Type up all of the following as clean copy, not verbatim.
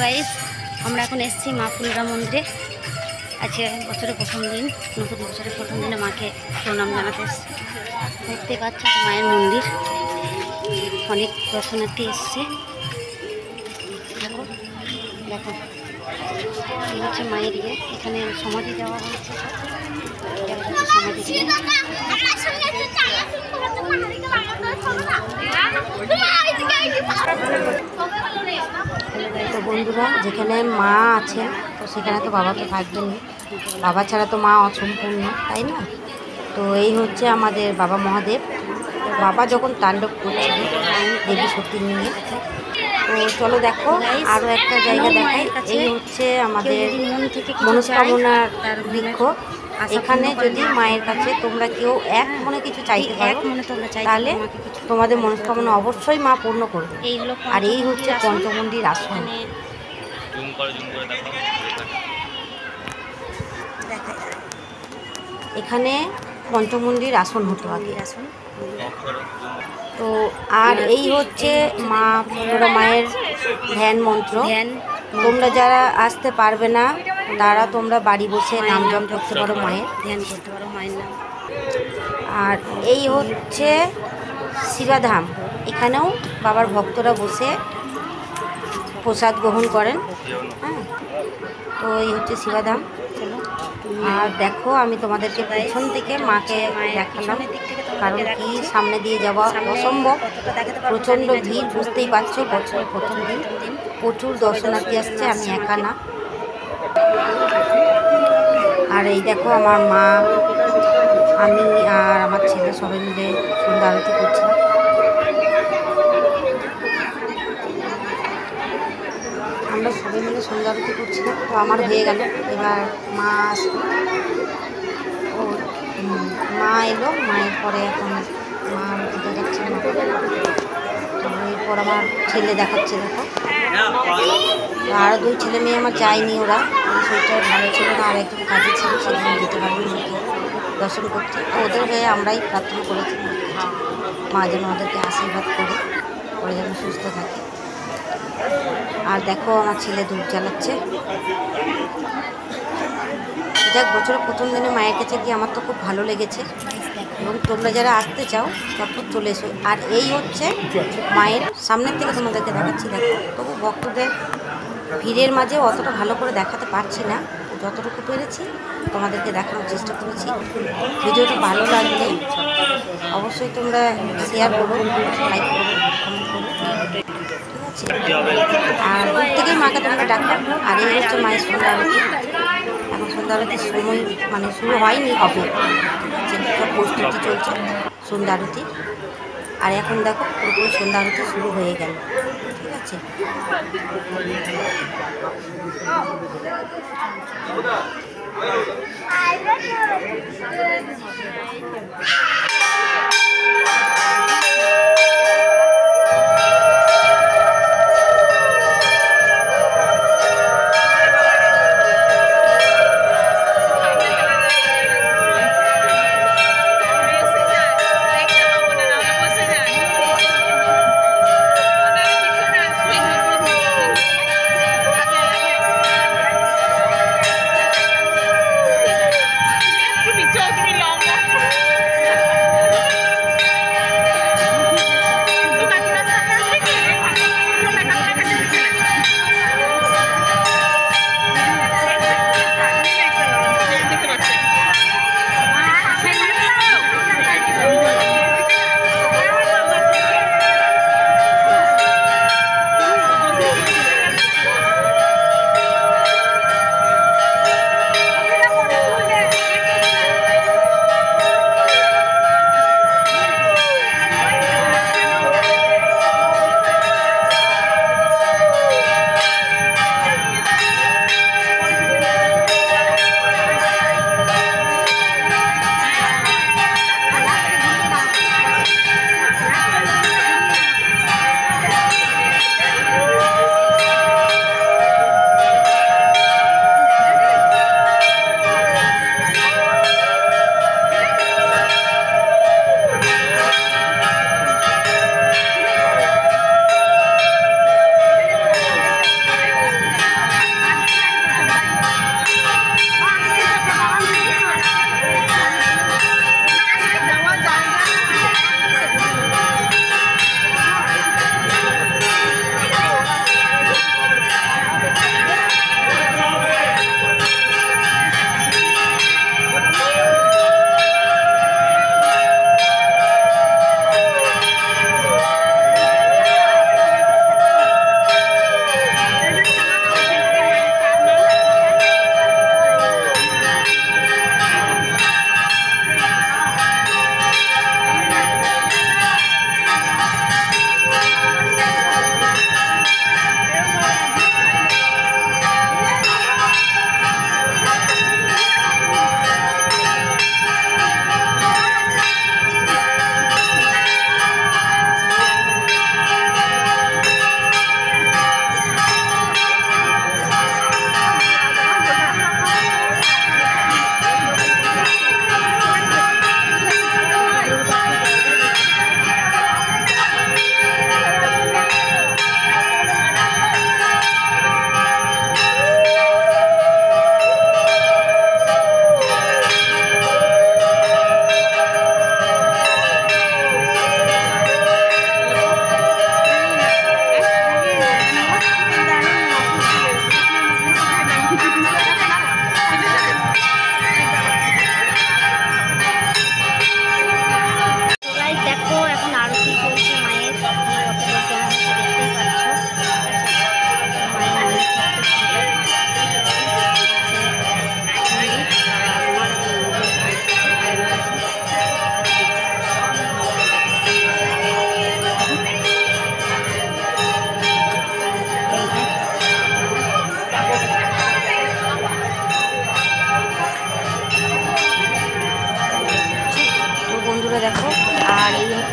Guys, আমরা এখন এসেছি মা ফুলরা মন্দিরে। আজকে বছরের প্রথম দিন, নতুন বছরের প্রথম দিনে মাকে প্রণাম জানাতে এসেছি। দেখতে পাচ্ছ মায়ের মন্দির, অনেক দর্শনার্থী এসছে। দেখো দেখো, এই হচ্ছে মায়ের ইয়ে, এখানে সমাধি দেওয়া হয়েছে। সমাধি দিয়ে তো বন্ধুরা, যেখানে মা আছে তো সেখানে তো বাবা তো থাকবেনই, বাবা ছাড়া তো মা অসম্পূর্ণ, তাই না? তো এই হচ্ছে আমাদের বাবা মহাদেব। বাবা যখন তাণ্ডব করছিল দেবী সতী নিয়ে, তো চলো দেখো আরও একটা জায়গা দেখাই। এই হচ্ছে আমাদের মনস্কামনার বৃক্ষ। এখানে যদি মায়ের কাছে তোমরা কেউ এক মনে কিছু চাইতে পারো, তাহলে তোমাদের মনস্কামনা অবশ্যই মা পূর্ণ করবে। আর এই হচ্ছে পঞ্চমন্ডির আসন। এখানে পঞ্চমন্ডির আসন হতো আগে। তো আর এই হচ্ছে মা ফুলরা মায়ের ধ্যান মন্ত্র। তোমরা যারা আসতে পারবে না তারা তোমরা বাড়ি বসে নাম জপ করতে পারো, মায়ের ধ্যান করতে পারো মায়ের নাম। আর এই হচ্ছে শিবাধাম, এখানেও বাবার ভক্তরা বসে প্রসাদ গ্রহণ করেন। হ্যাঁ, তো এই হচ্ছে শিবাধাম। আর দেখো আমি তোমাদেরকে পেছন থেকে মাকে দেখালাম, কারণ কি সামনে দিয়ে যাওয়া অসম্ভব, প্রচণ্ড ভিড়, বুঝতেই পারছো বছরের প্রথম দিন প্রচুর দর্শনার্থী আসছে, আমি একা না। আর এই দেখো আমার মা, আমি আর আমার ছেলে সবাই মিলে সন্ধ্যা আরতি করছিলাম। আমরা সবাই মিলে সন্ধ্যা আরতি করছিলাম, তো আমার হয়ে গেল। এবার মা আসবে, ও মা এলো, মায়ের পরে এখন মা আরতি দেখাচ্ছে। তো এরপর আমার ছেলে দেখাচ্ছে, দেখো। আরও দুই ছেলে মেয়ে আমার যায়নি, ওরা শরীরটা ভালো ছিল না, আর একদম কাজে ছিল, সেদিন যেতে পারবে মাকে দর্শন করতে। তো ওদের হয়ে আমরাই প্রার্থনা করেছি মা যেন ওদেরকে আশীর্বাদ করে ওরা যেন সুস্থ থাকে। আর দেখো আমার ছেলে ধূপ জ্বালাচ্ছে। যাক, বছরের প্রথম দিনে মায়ের কাছে গিয়ে আমার তো খুব ভালো লেগেছে, এবং তোমরা যারা আসতে চাও তখন চলে এসো। আর এই হচ্ছে মায়ের সামনের থেকে তোমাদেরকে দেখাচ্ছি, দেখো। তবু ভক্তদের ভিড়ের মাঝে অতটা ভালো করে দেখাতে পারছি না, যতটুকু পেরেছি তোমাদেরকে দেখানোর চেষ্টা করেছি। ভিডিওটা ভালো লাগলে অবশ্যই তোমরা শেয়ার করো, লাইক করো, কমেন্ট করো, ঠিক আছে? আর দূর থেকেই মাকে তোমরা ডাকো। আর এই হচ্ছে মায়ের সন্ধ্যা আরতি। এখন সন্ধ্যা আরতির সময় মানে শুরু হয়নি, হবে, ঠিক আছে? সব প্রস্তুতি চলছে সন্ধ্যা আরতি। আর এখন দেখো পুরোপুরি সন্ধ্যা আরতি শুরু হয়ে গেল, ঠিক আছে?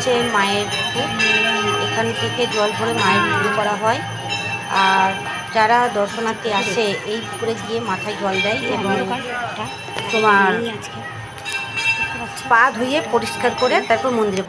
হচ্ছে মায়ের পুকুর। এখান থেকে জল ভরে মায়ের পুজো করা হয়। আর যারা দর্শনার্থী আসে এই পুকুরে গিয়ে মাথায় জল দেয় এবং তোমার পা ধুয়ে পরিষ্কার করে তারপর মন্দিরে